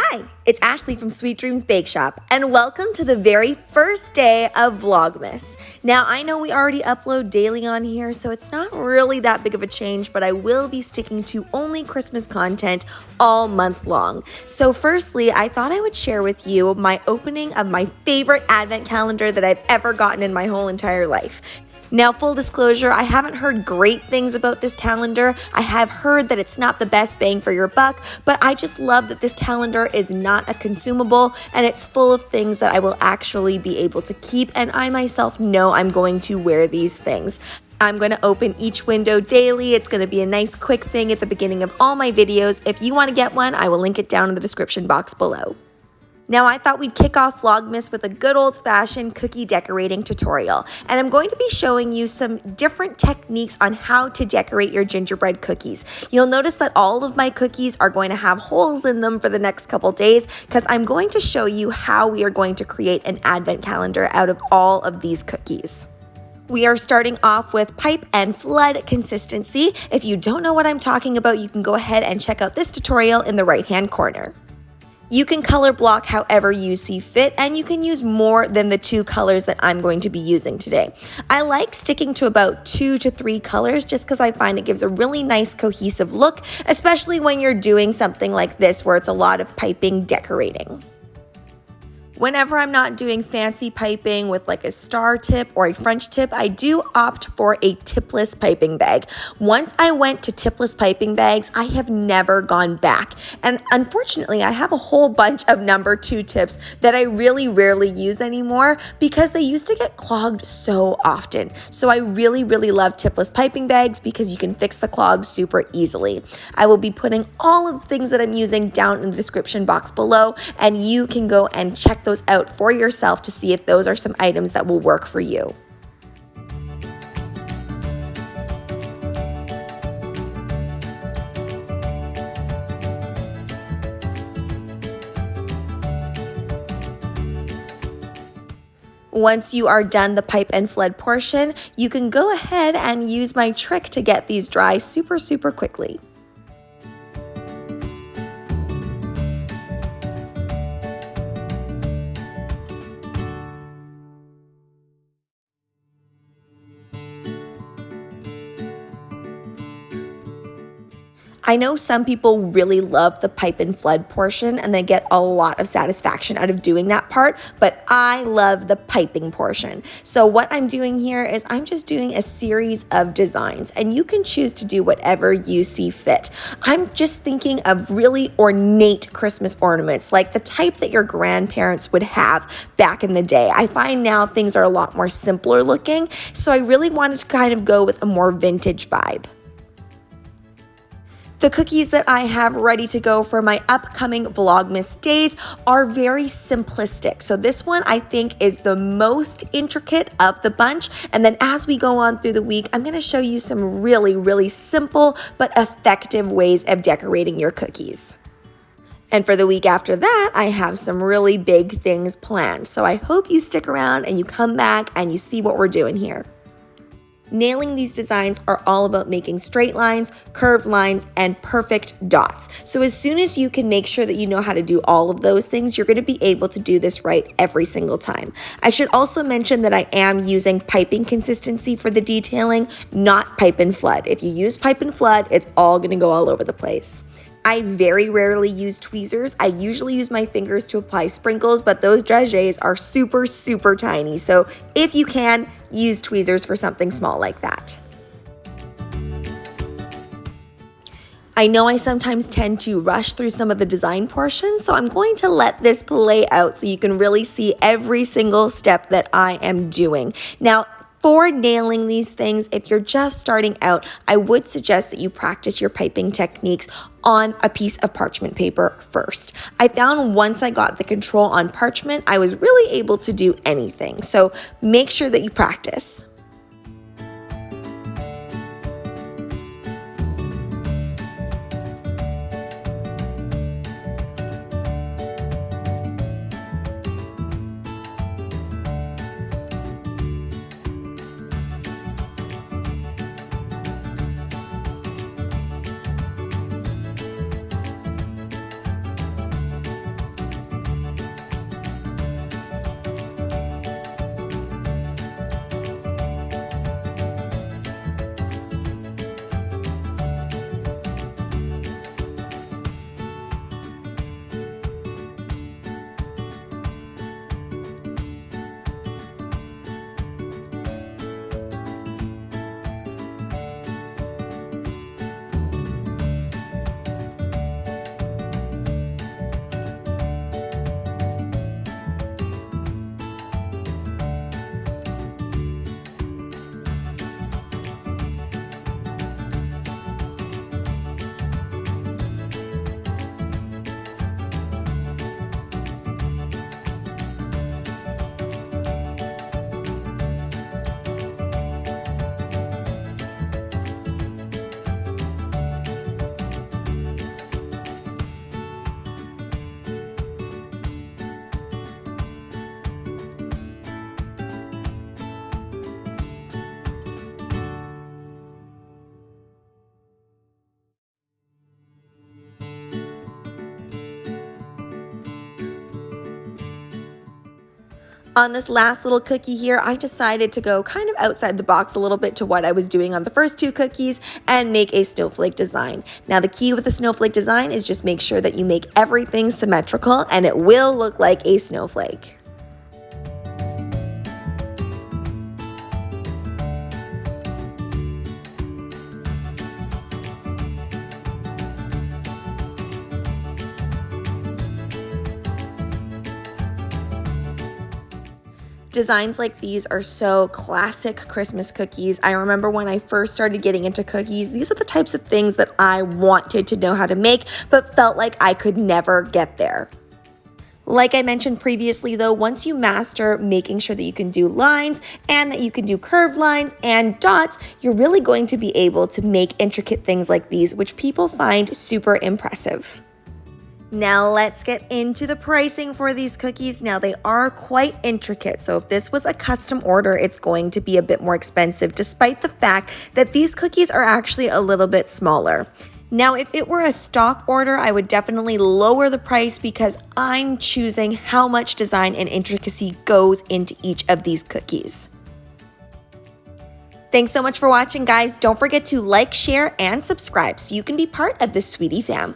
Hi, it's Ashleigh from Sweet Dreams Bake Shop, and welcome to the very first day of Vlogmas. Now, I know we already upload daily on here, so it's not really that big of a change, but I will be sticking to only Christmas content all month long. So firstly, I thought I would share with you my opening of my favorite advent calendar that I've ever gotten in my whole entire life. Now, full disclosure, I haven't heard great things about this calendar. I have heard that it's not the best bang for your buck, but I just love that this calendar is not a consumable and it's full of things that I will actually be able to keep, and I myself know I'm going to wear these things. I'm going to open each window daily. It's going to be a nice quick thing at the beginning of all my videos. If you want to get one, I will link it down in the description box below. Now, I thought we'd kick off Vlogmas with a good old-fashioned cookie decorating tutorial, and I'm going to be showing you some different techniques on how to decorate your gingerbread cookies. You'll notice that all of my cookies are going to have holes in them for the next couple days because I'm going to show you how we are going to create an advent calendar out of all of these cookies. We are starting off with pipe and flood consistency. If you don't know what I'm talking about, you can go ahead and check out this tutorial in the right-hand corner. You can color block however you see fit, and you can use more than the 2 colors that I'm going to be using today. I like sticking to about 2 to 3 colors just because I find it gives a really nice cohesive look, especially when you're doing something like this where it's a lot of piping decorating. Whenever I'm not doing fancy piping with like a star tip or a French tip, I do opt for a tipless piping bag. Once I went to tipless piping bags, I have never gone back. And unfortunately, I have a whole bunch of number 2 tips that I really rarely use anymore because they used to get clogged so often. So I really love tipless piping bags because you can fix the clogs super easily. I will be putting all of the things that I'm using down in the description box below, and you can go and check those out for yourself to see if those are some items that will work for you. Once you are done the pipe and flood portion, you can go ahead and use my trick to get these dry super quickly. I know some people really love the pipe and flood portion and they get a lot of satisfaction out of doing that part, but I love the piping portion. So what I'm doing here is I'm just doing a series of designs, and you can choose to do whatever you see fit. I'm just thinking of really ornate Christmas ornaments, like the type that your grandparents would have back in the day. I find now things are a lot more simpler looking, so I really wanted to kind of go with a more vintage vibe. The cookies that I have ready to go for my upcoming Vlogmas days are very simplistic. So this one I think is the most intricate of the bunch. And then as we go on through the week, I'm going to show you some really simple but effective ways of decorating your cookies. And for the week after that, I have some really big things planned. So I hope you stick around and you come back and you see what we're doing here. Nailing these designs are all about making straight lines, curved lines, and perfect dots. So as soon as you can make sure that you know how to do all of those things, you're going to be able to do this right every single time. I should also mention that I am using piping consistency for the detailing, not pipe and flood. If you use pipe and flood, it's all going to go all over the place. I very rarely use tweezers. I usually use my fingers to apply sprinkles, but those dragées are super tiny. So if you can, use tweezers for something small like that. I know I sometimes tend to rush through some of the design portions, so I'm going to let this play out so you can really see every single step that I am doing. Now, for nailing these things, if you're just starting out, I would suggest that you practice your piping techniques on a piece of parchment paper first. I found once I got the control on parchment, I was really able to do anything. So make sure that you practice. On this last little cookie here, I decided to go kind of outside the box a little bit to what I was doing on the first two cookies and make a snowflake design. Now the key with the snowflake design is just make sure that you make everything symmetrical and it will look like a snowflake. Designs like these are so classic Christmas cookies. I remember when I first started getting into cookies, these are the types of things that I wanted to know how to make, but felt like I could never get there. Like I mentioned previously though, once you master making sure that you can do lines and that you can do curved lines and dots, you're really going to be able to make intricate things like these, which people find super impressive. Now let's get into the pricing for these cookies. Now they are quite intricate, so if this was a custom order, it's going to be a bit more expensive, despite the fact that these cookies are actually a little bit smaller. Now, if it were a stock order, I would definitely lower the price because I'm choosing how much design and intricacy goes into each of these cookies. Thanks so much for watching, guys. Don't forget to like, share, and subscribe so you can be part of the Sweetie fam.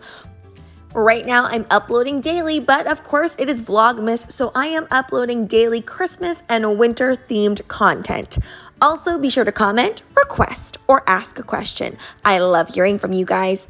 Right now, I'm uploading daily, but of course it is Vlogmas, so I am uploading daily Christmas and winter themed content. Also, be sure to comment, request, or ask a question. I love hearing from you guys.